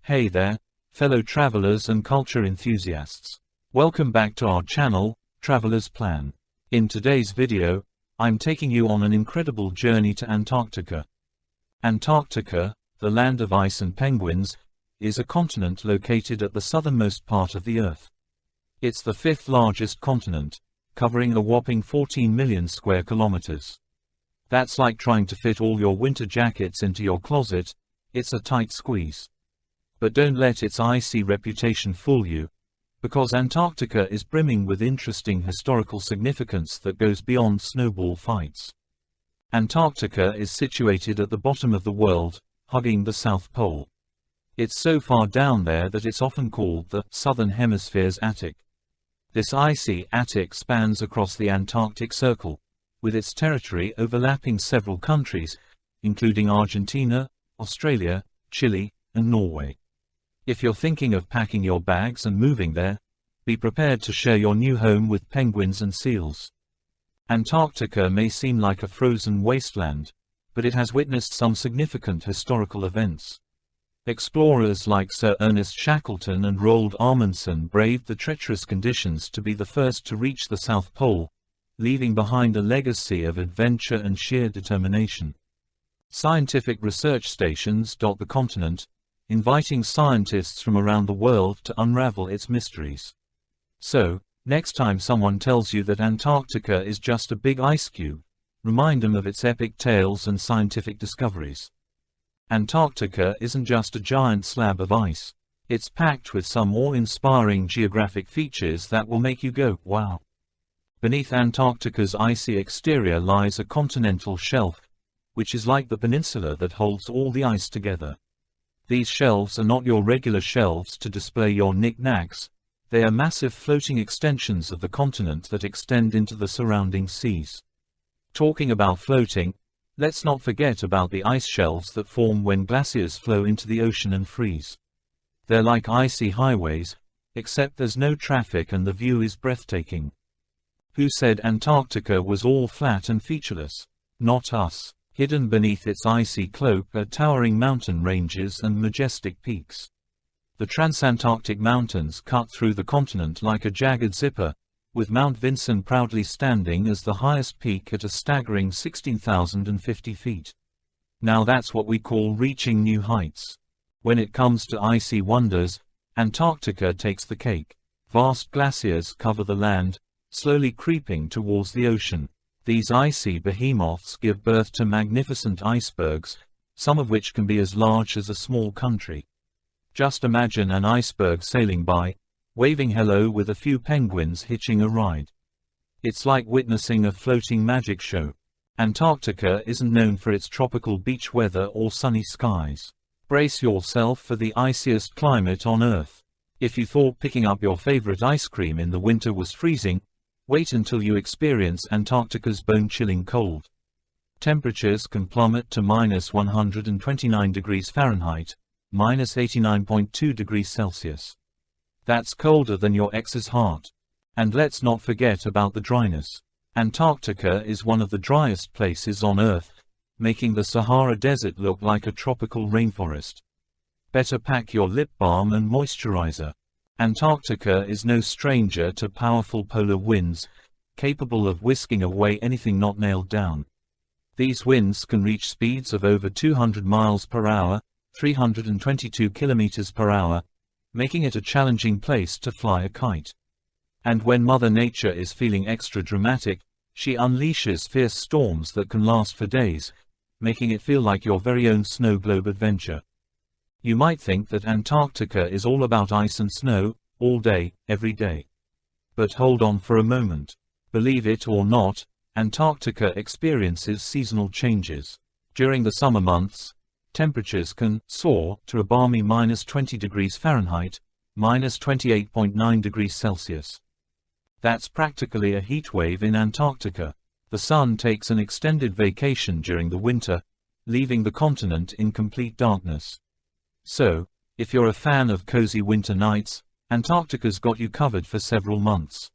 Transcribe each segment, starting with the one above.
Hey there, fellow travelers and culture enthusiasts. Welcome back to our channel, Traveler's Plan. In today's video, I'm taking you on an incredible journey to Antarctica. Antarctica, the land of ice and penguins, is a continent located at the southernmost part of the Earth. It's the fifth largest continent, covering a whopping 14 million square kilometers. That's like trying to fit all your winter jackets into your closet. It's a tight squeeze. But don't let its icy reputation fool you, because Antarctica is brimming with interesting historical significance that goes beyond snowball fights. Antarctica is situated at the bottom of the world, hugging the South Pole. It's so far down there that it's often called the Southern Hemisphere's attic. This icy attic spans across the Antarctic Circle, with its territory overlapping several countries, including Argentina, Australia, Chile, and Norway. If you're thinking of packing your bags and moving there, be prepared to share your new home with penguins and seals. Antarctica may seem like a frozen wasteland, but it has witnessed some significant historical events. Explorers like Sir Ernest Shackleton and Roald Amundsen braved the treacherous conditions to be the first to reach the South Pole, leaving behind a legacy of adventure and sheer determination. Scientific research stations dot the continent, inviting scientists from around the world to unravel its mysteries. So, next time someone tells you that Antarctica is just a big ice cube, remind them of its epic tales and scientific discoveries. Antarctica isn't just a giant slab of ice. It's packed with some awe-inspiring geographic features that will make you go, wow. Beneath Antarctica's icy exterior lies a continental shelf, which is like the peninsula that holds all the ice together. These shelves are not your regular shelves to display your knickknacks. They are massive floating extensions of the continent that extend into the surrounding seas. Talking about floating, let's not forget about the ice shelves that form when glaciers flow into the ocean and freeze. They're like icy highways, except there's no traffic and the view is breathtaking. Who said Antarctica was all flat and featureless? Not us. Hidden beneath its icy cloak are towering mountain ranges and majestic peaks. The Transantarctic Mountains cut through the continent like a jagged zipper, with Mount Vinson proudly standing as the highest peak at a staggering 16,050 feet. Now that's what we call reaching new heights. When it comes to icy wonders, Antarctica takes the cake. Vast glaciers cover the land, slowly creeping towards the ocean. These icy behemoths give birth to magnificent icebergs, some of which can be as large as a small country. Just imagine an iceberg sailing by, waving hello with a few penguins hitching a ride. It's like witnessing a floating magic show. Antarctica isn't known for its tropical beach weather or sunny skies. Brace yourself for the iciest climate on Earth. If you thought picking up your favorite ice cream in the winter was freezing, wait until you experience Antarctica's bone-chilling cold. Temperatures can plummet to minus 129 degrees Fahrenheit, minus 89.2 degrees Celsius. That's colder than your ex's heart. And let's not forget about the dryness. Antarctica is one of the driest places on Earth, making the Sahara Desert look like a tropical rainforest. Better pack your lip balm and moisturizer. Antarctica is no stranger to powerful polar winds, capable of whisking away anything not nailed down. These winds can reach speeds of over 200 miles per hour, 322 kilometers per hour, making it a challenging place to fly a kite. And when Mother Nature is feeling extra dramatic, she unleashes fierce storms that can last for days, making it feel like your very own snow globe adventure. You might think that Antarctica is all about ice and snow, all day, every day. But hold on for a moment. Believe it or not, Antarctica experiences seasonal changes. During the summer months, temperatures can soar to a balmy minus 20 degrees Fahrenheit, minus 28.9 degrees Celsius. That's practically a heat wave in Antarctica. The sun takes an extended vacation during the winter, leaving the continent in complete darkness. So, if you're a fan of cozy winter nights, Antarctica's got you covered for several months.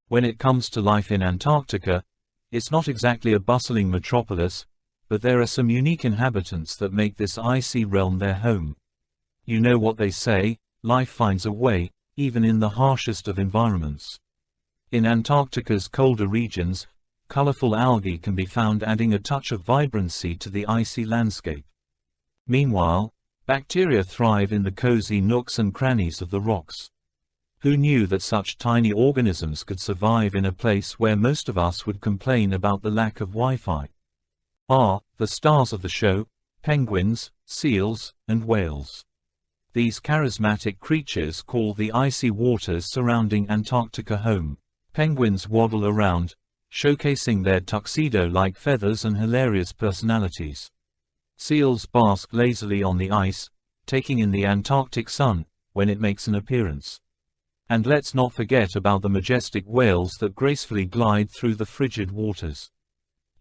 When it comes to life in Antarctica, it's not exactly a bustling metropolis, but there are some unique inhabitants that make this icy realm their home. You know what they say, life finds a way, even in the harshest of environments. In Antarctica's colder regions, colorful algae can be found, adding a touch of vibrancy to the icy landscape. Meanwhile, bacteria thrive in the cozy nooks and crannies of the rocks. Who knew that such tiny organisms could survive in a place where most of us would complain about the lack of Wi-Fi? The stars of the show: penguins, seals, and whales. These charismatic creatures call the icy waters surrounding Antarctica home. Penguins waddle around, showcasing their tuxedo-like feathers and hilarious personalities. Seals bask lazily on the ice, taking in the Antarctic sun when it makes an appearance. And let's not forget about the majestic whales that gracefully glide through the frigid waters.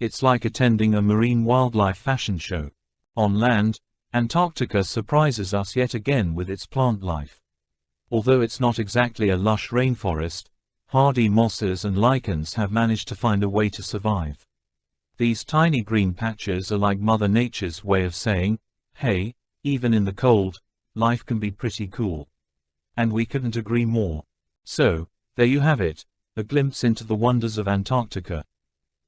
It's like attending a marine wildlife fashion show. On land, Antarctica surprises us yet again with its plant life. Although it's not exactly a lush rainforest, hardy mosses and lichens have managed to find a way to survive. These tiny green patches are like Mother Nature's way of saying, hey, even in the cold, life can be pretty cool. And we couldn't agree more. So, there you have it, a glimpse into the wonders of Antarctica.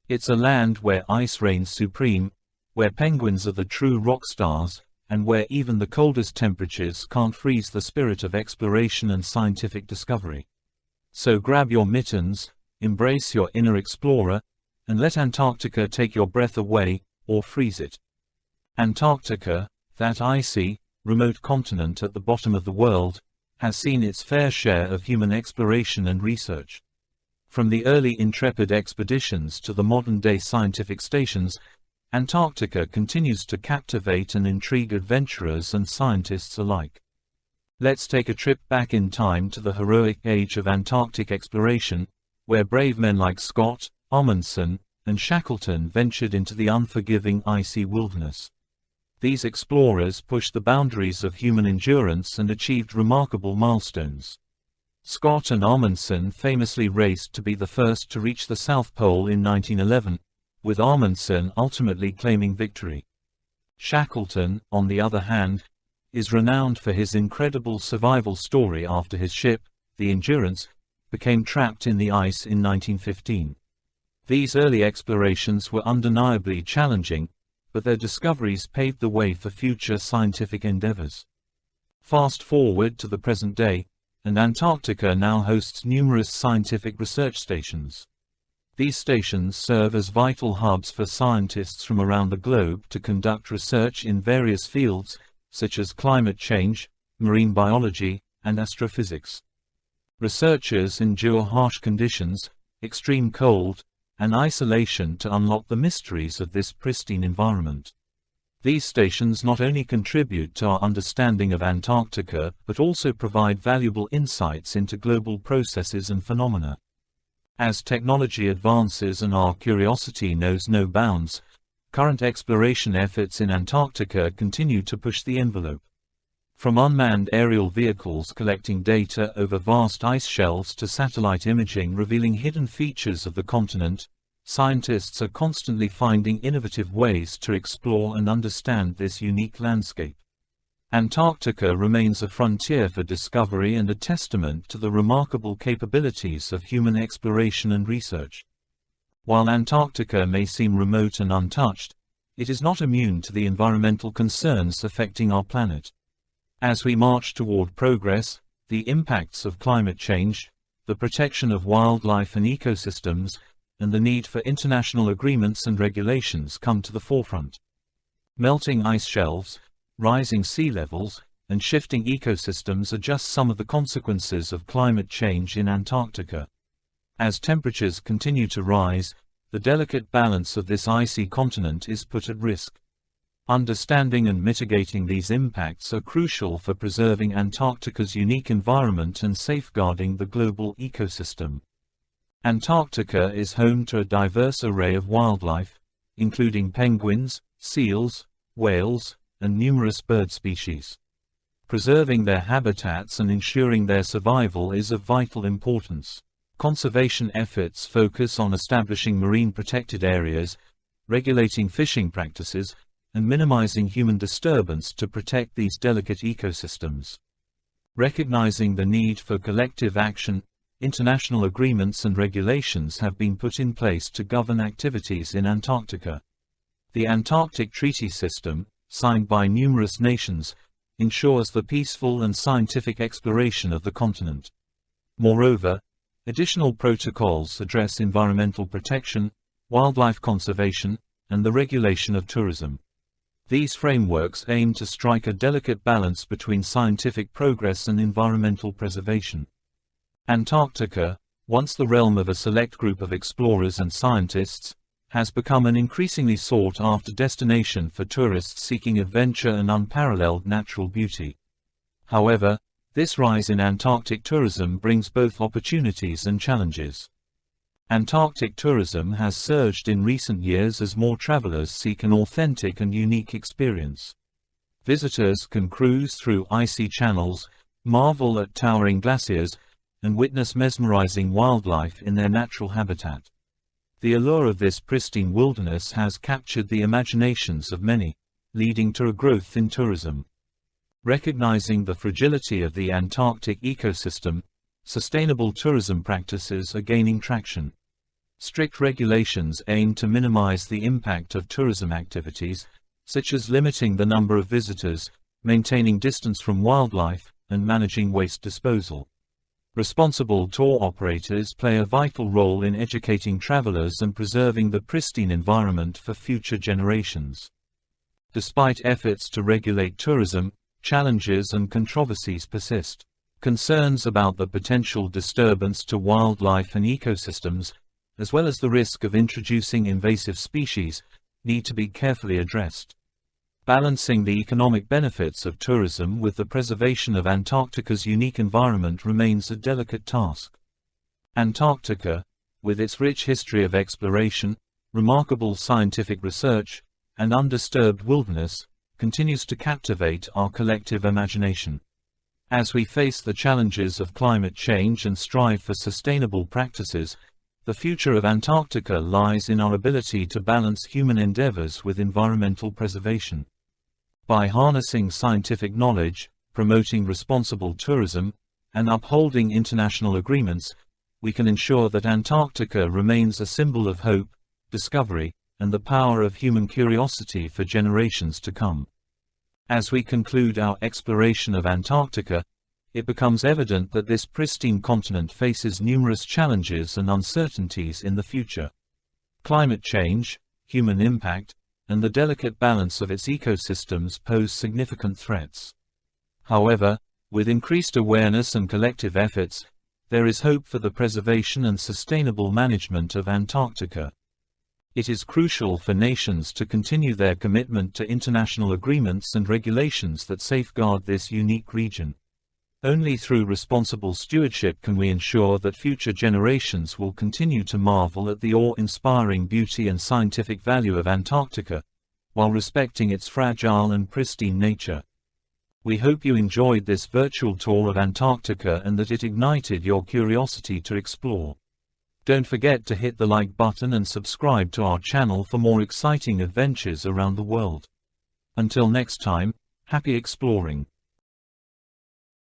It's a land where ice reigns supreme, where penguins are the true rock stars, and where even the coldest temperatures can't freeze the spirit of exploration and scientific discovery. So grab your mittens, embrace your inner explorer, and let Antarctica take your breath away, or freeze it. Antarctica, that icy, remote continent at the bottom of the world, has seen its fair share of human exploration and research. From the early intrepid expeditions to the modern-day scientific stations, Antarctica continues to captivate and intrigue adventurers and scientists alike. Let's take a trip back in time to the heroic age of Antarctic exploration, where brave men like Scott, Amundsen, and Shackleton ventured into the unforgiving icy wilderness. These explorers pushed the boundaries of human endurance and achieved remarkable milestones. Scott and Amundsen famously raced to be the first to reach the South Pole in 1911, with Amundsen ultimately claiming victory. Shackleton, on the other hand, is renowned for his incredible survival story after his ship, the Endurance, became trapped in the ice in 1915. These early explorations were undeniably challenging, but their discoveries paved the way for future scientific endeavors. Fast forward to the present day, and Antarctica now hosts numerous scientific research stations. These stations serve as vital hubs for scientists from around the globe to conduct research in various fields, such as climate change, marine biology, and astrophysics. Researchers endure harsh conditions, extreme cold, and isolation to unlock the mysteries of this pristine environment. These stations not only contribute to our understanding of Antarctica but also provide valuable insights into global processes and phenomena. As technology advances and our curiosity knows no bounds, current exploration efforts in Antarctica continue to push the envelope. From unmanned aerial vehicles collecting data over vast ice shelves to satellite imaging revealing hidden features of the continent, scientists are constantly finding innovative ways to explore and understand this unique landscape. Antarctica remains a frontier for discovery and a testament to the remarkable capabilities of human exploration and research. While Antarctica may seem remote and untouched, it is not immune to the environmental concerns affecting our planet. As we march toward progress, the impacts of climate change, the protection of wildlife and ecosystems, and the need for international agreements and regulations come to the forefront. Melting ice shelves, rising sea levels, and shifting ecosystems are just some of the consequences of climate change in Antarctica. As temperatures continue to rise, the delicate balance of this icy continent is put at risk. Understanding and mitigating these impacts are crucial for preserving Antarctica's unique environment and safeguarding the global ecosystem. Antarctica is home to a diverse array of wildlife, including penguins, seals, whales, and numerous bird species. Preserving their habitats and ensuring their survival is of vital importance. Conservation efforts focus on establishing marine protected areas, regulating fishing practices, and minimizing human disturbance to protect these delicate ecosystems. Recognizing the need for collective action, international agreements and regulations have been put in place to govern activities in Antarctica. The Antarctic Treaty System, signed by numerous nations, ensures the peaceful and scientific exploration of the continent. Moreover, additional protocols address environmental protection, wildlife conservation, and the regulation of tourism. These frameworks aim to strike a delicate balance between scientific progress and environmental preservation. Antarctica, once the realm of a select group of explorers and scientists, has become an increasingly sought-after destination for tourists seeking adventure and unparalleled natural beauty. However, this rise in Antarctic tourism brings both opportunities and challenges. Antarctic tourism has surged in recent years as more travelers seek an authentic and unique experience. Visitors can cruise through icy channels, marvel at towering glaciers, and witness mesmerizing wildlife in their natural habitat. The allure of this pristine wilderness has captured the imaginations of many, leading to a growth in tourism. Recognizing the fragility of the Antarctic ecosystem, sustainable tourism practices are gaining traction. Strict regulations aim to minimize the impact of tourism activities, such as limiting the number of visitors, maintaining distance from wildlife, and managing waste disposal. Responsible tour operators play a vital role in educating travelers and preserving the pristine environment for future generations. Despite efforts to regulate tourism, challenges and controversies persist. Concerns about the potential disturbance to wildlife and ecosystems, as well as the risk of introducing invasive species, need to be carefully addressed. Balancing the economic benefits of tourism with the preservation of Antarctica's unique environment remains a delicate task. Antarctica, with its rich history of exploration, remarkable scientific research, and undisturbed wilderness, continues to captivate our collective imagination. As we face the challenges of climate change and strive for sustainable practices, the future of Antarctica lies in our ability to balance human endeavors with environmental preservation. By harnessing scientific knowledge, promoting responsible tourism, and upholding international agreements, we can ensure that Antarctica remains a symbol of hope, discovery, and the power of human curiosity for generations to come. As we conclude our exploration of Antarctica, it becomes evident that this pristine continent faces numerous challenges and uncertainties in the future. Climate change, human impact, and the delicate balance of its ecosystems pose significant threats. However, with increased awareness and collective efforts, there is hope for the preservation and sustainable management of Antarctica. It is crucial for nations to continue their commitment to international agreements and regulations that safeguard this unique region. Only through responsible stewardship can we ensure that future generations will continue to marvel at the awe-inspiring beauty and scientific value of Antarctica, while respecting its fragile and pristine nature. We hope you enjoyed this virtual tour of Antarctica and that it ignited your curiosity to explore. Don't forget to hit the like button and subscribe to our channel for more exciting adventures around the world. Until next time, happy exploring.